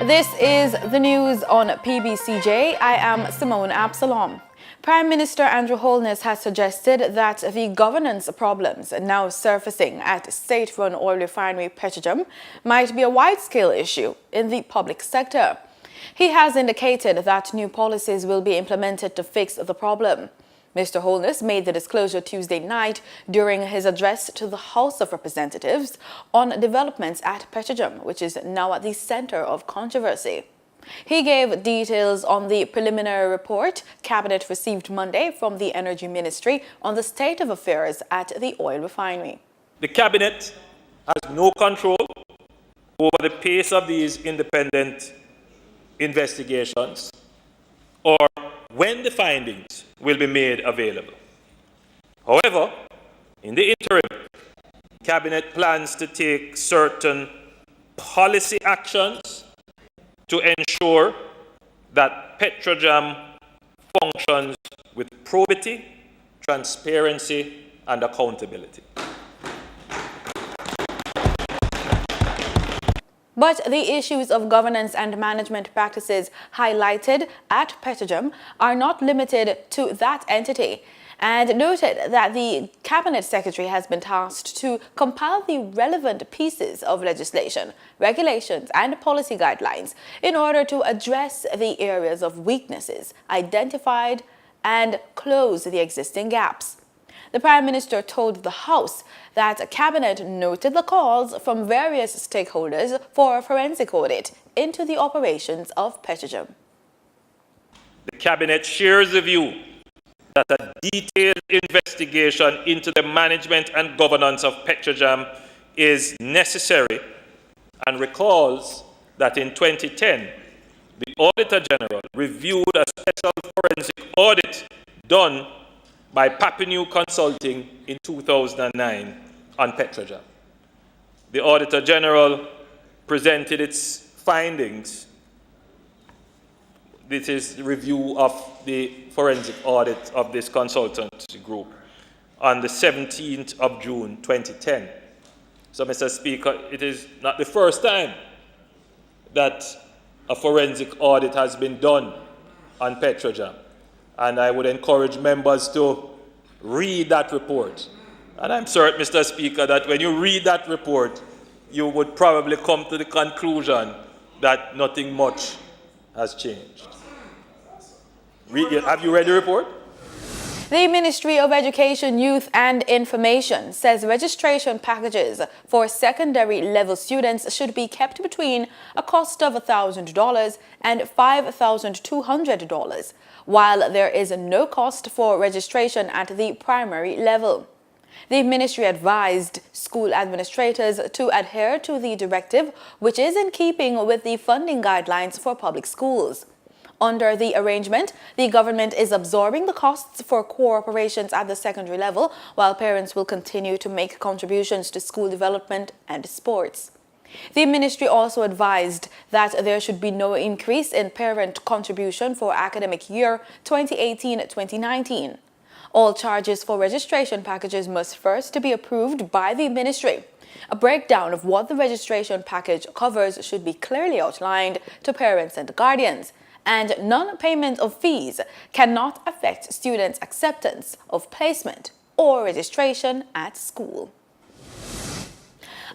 This is the news on PBCJ. I am Simone Absalom. Prime Minister Andrew Holness has suggested that the governance problems now surfacing at state-run oil refinery PETG might be a wide-scale issue in the public sector. He has indicated that new policies will be implemented to fix the problem. Mr. Holness made the disclosure Tuesday night during his address to the House of Representatives on developments at PETG, which is now at the center of controversy. He gave details on the preliminary report Cabinet received Monday from the Energy Ministry on the state of affairs at the oil refinery. The Cabinet has no control over the pace of these independent investigations or when the findings will be made available. However, in the interim, Cabinet plans to take certain policy actions to ensure that Petrojam functions with probity, transparency, and accountability. But the issues of governance and management practices highlighted at PETG are not limited to that entity, and noted that the Cabinet Secretary has been tasked to compile the relevant pieces of legislation, regulations, and policy guidelines in order to address the areas of weaknesses identified and close the existing gaps. The Prime Minister told the House that Cabinet noted the calls from various stakeholders for a forensic audit into the operations of PETG. The Cabinet shares the view that a detailed investigation into the management and governance of Petrojam is necessary and recalls that in 2010, the Auditor General reviewed a special forensic audit done by Papinu Consulting in 2009 on Petrojam. The Auditor General presented its findings. This is the review of the forensic audit of this consultancy group on the 17th of June 2010. So, Mr. Speaker, it is not the first time that a forensic audit has been done on Petrojam. And I would encourage members to read that report. And I'm certain, Mr. Speaker, that when you read that report, you would probably come to the conclusion that nothing much has changed. Have you read the report? The Ministry of Education, Youth and Information says registration packages for secondary level students should be kept between a cost of $1,000 and $5,200, while there is no cost for registration at the primary level. The ministry advised school administrators to adhere to the directive, which is in keeping with the funding guidelines for public schools. Under the arrangement, the government is absorbing the costs for core operations at the secondary level, while parents will continue to make contributions to school development and sports. The ministry also advised that there should be no increase in parent contribution for academic year 2018-2019. All charges for registration packages must first be approved by the ministry. A breakdown of what the registration package covers should be clearly outlined to parents and guardians, and non-payment of fees cannot affect students' acceptance of placement or registration at school.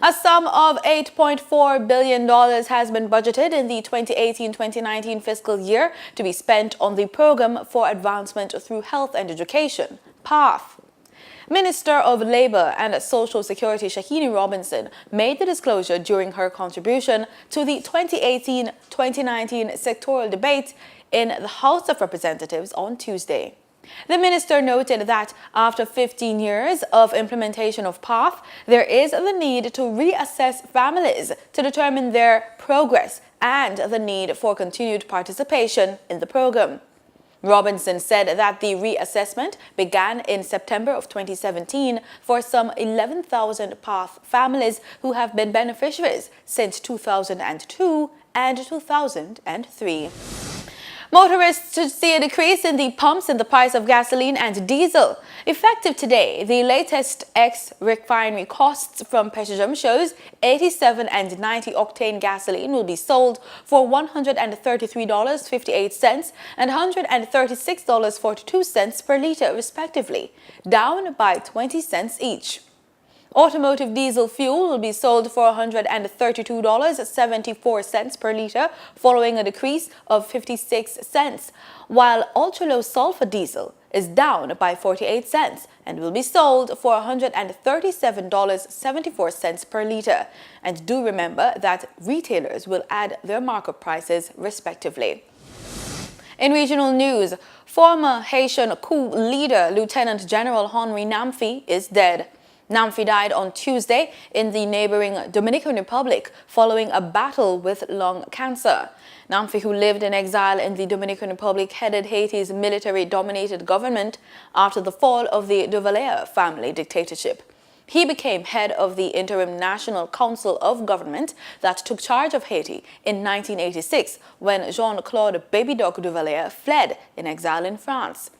A sum of $8.4 billion has been budgeted in the 2018-2019 fiscal year to be spent on the Program for Advancement Through Health and Education, PATH. Minister of Labour and Social Security Shahini Robinson made the disclosure during her contribution to the 2018-2019 sectoral debate in the House of Representatives on Tuesday. The minister noted that after 15 years of implementation of PATH, there is the need to reassess families to determine their progress and the need for continued participation in the program. Robinson said that the reassessment began in September of 2017 for some 11,000 PATH families who have been beneficiaries since 2002 and 2003. Motorists should see a decrease in the pumps in the price of gasoline and diesel. Effective today, the latest ex-refinery costs from PETG shows 87 and 90 octane gasoline will be sold for $133.58 and $136.42 per litre respectively, down by 20 cents each. Automotive diesel fuel will be sold for $132.74 per litre, following a decrease of 56 cents, while ultra-low sulfur diesel is down by 48 cents and will be sold for $137.74 per litre. And do remember that retailers will add their markup prices respectively. In regional news, former Haitian coup leader Lieutenant General Henry Namfi is dead. Namfi died on Tuesday in the neighboring Dominican Republic following a battle with lung cancer. Namfi, who lived in exile in the Dominican Republic, headed Haiti's military-dominated government after the fall of the Duvalier family dictatorship. He became head of the Interim National Council of Government that took charge of Haiti in 1986 when Jean-Claude Baby Doc Duvalier fled in exile in France.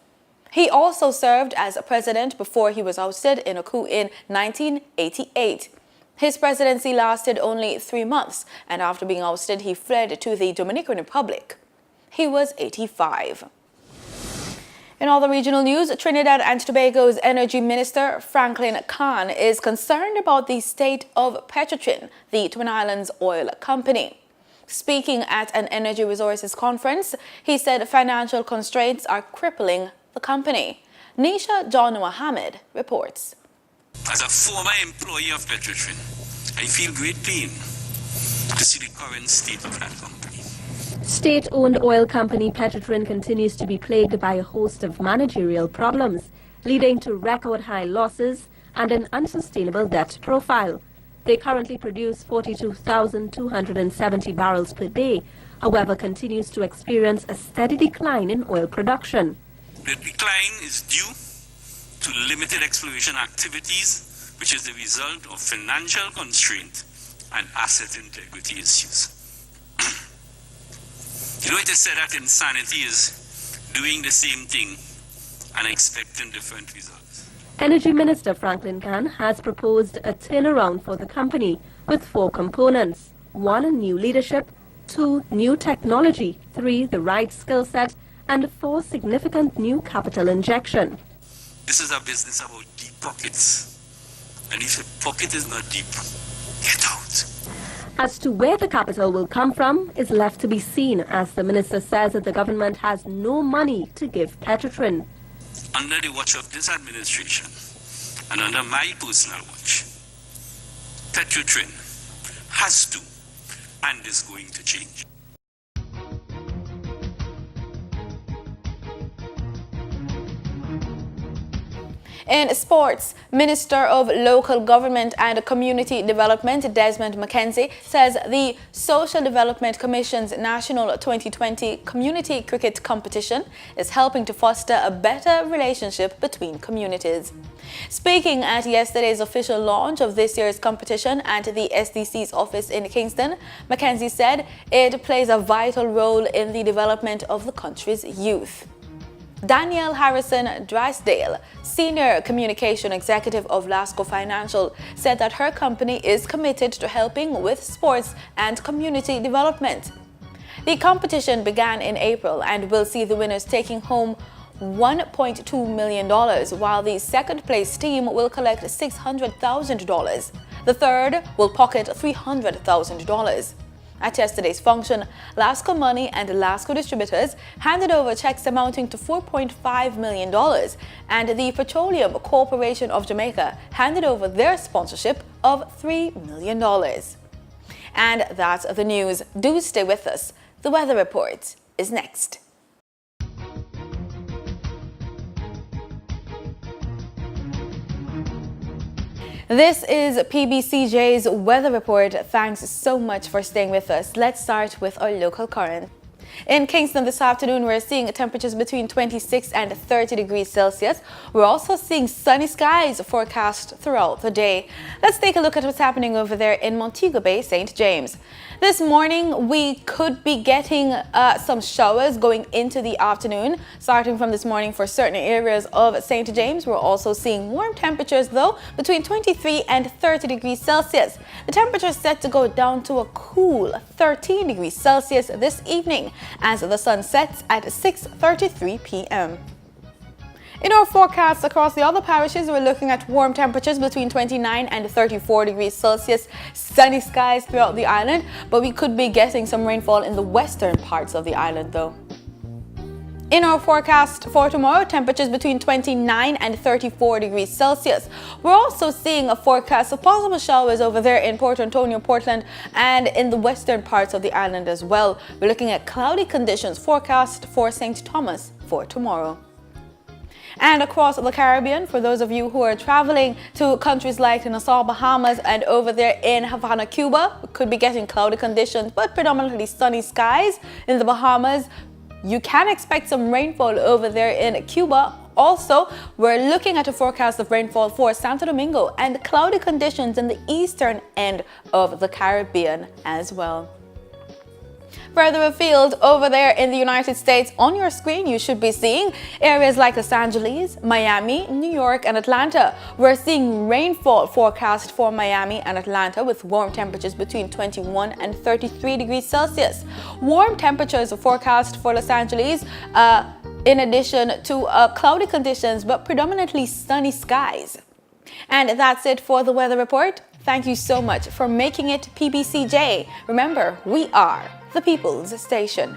He also served as president before he was ousted in a coup in 1988. His presidency lasted only 3 months, and after being ousted, he fled to the Dominican Republic. He was 85. In other regional news, Trinidad and Tobago's Energy Minister Franklin Khan is concerned about the state of Petrotrin, the Twin Islands oil company. Speaking at an energy resources conference, he said financial constraints are crippling the company. Nisha John Mohammed reports. As a former employee of Petrotrin, I feel great pain to see the current state of that company. State-owned oil company Petrotrin continues to be plagued by a host of managerial problems, leading to record-high losses and an unsustainable debt profile. They currently produce 42,270 barrels per day, however continues to experience a steady decline in oil production. The decline is due to limited exploration activities, which is the result of financial constraint and asset integrity issues. It is said that insanity is doing the same thing and expecting different results. Energy Minister Franklin Khan has proposed a turnaround for the company with 4 components. 1, new leadership. 2, new technology. 3, the right skill set. And 4, significant new capital injection. This is a business about deep pockets. And if the pocket is not deep, get out. As to where the capital will come from is left to be seen, as the minister says that the government has no money to give Petrotrin. Under the watch of this administration and under my personal watch, Petrotrin has to and is going to change. In sports, Minister of Local Government and Community Development Desmond McKenzie says the Social Development Commission's National 2020 Community Cricket Competition is helping to foster a better relationship between communities. Speaking at yesterday's official launch of this year's competition at the SDC's office in Kingston, McKenzie said it plays a vital role in the development of the country's youth. Danielle Harrison Drysdale, Senior Communication Executive of Lasco Financial, said that her company is committed to helping with sports and community development. The competition began in April and will see the winners taking home $1.2 million, while the second-place team will collect $600,000. The third will pocket $300,000. At yesterday's function, Lasco Money and Lasco Distributors handed over checks amounting to $4.5 million, and the Petroleum Corporation of Jamaica handed over their sponsorship of $3 million. And that's the news. Do stay with us. The weather report is next. This is PBCJ's weather report. Thanks so much for staying with us. Let's start with our local current. In Kingston this afternoon, we're seeing temperatures between 26 and 30 degrees Celsius. We're also seeing sunny skies forecast throughout the day. Let's take a look at what's happening over there in Montego Bay, St. James. This morning, we could be getting some showers going into the afternoon. Starting from this morning for certain areas of St. James, we're also seeing warm temperatures, though, between 23 and 30 degrees Celsius. The temperature is set to go down to a cool 13 degrees Celsius this evening as the sun sets at 6:33 p.m. In our forecasts across the other parishes, we're looking at warm temperatures between 29 and 34 degrees Celsius, sunny skies throughout the island, but we could be getting some rainfall in the western parts of the island, though. In our forecast for tomorrow, temperatures between 29 and 34 degrees Celsius. We're also seeing a forecast of possible showers over there in Port Antonio, Portland, and in the western parts of the island as well. We're looking at cloudy conditions forecast for St. Thomas for tomorrow. And across the Caribbean, for those of you who are traveling to countries like Nassau, Bahamas, and over there in Havana, Cuba, we could be getting cloudy conditions, but predominantly sunny skies. In the Bahamas, you can expect some rainfall over there in Cuba. Also, we're looking at a forecast of rainfall for Santo Domingo and cloudy conditions in the eastern end of the Caribbean as well. Further afield, over there in the United States, on your screen, you should be seeing areas like Los Angeles, Miami, New York, and Atlanta. We're seeing rainfall forecast for Miami and Atlanta with warm temperatures between 21 and 33 degrees Celsius. Warm temperatures are forecast for Los Angeles, in addition to cloudy conditions, but predominantly sunny skies. And that's it for the weather report. Thank you so much for making it PBCJ. Remember, we are the People's Station.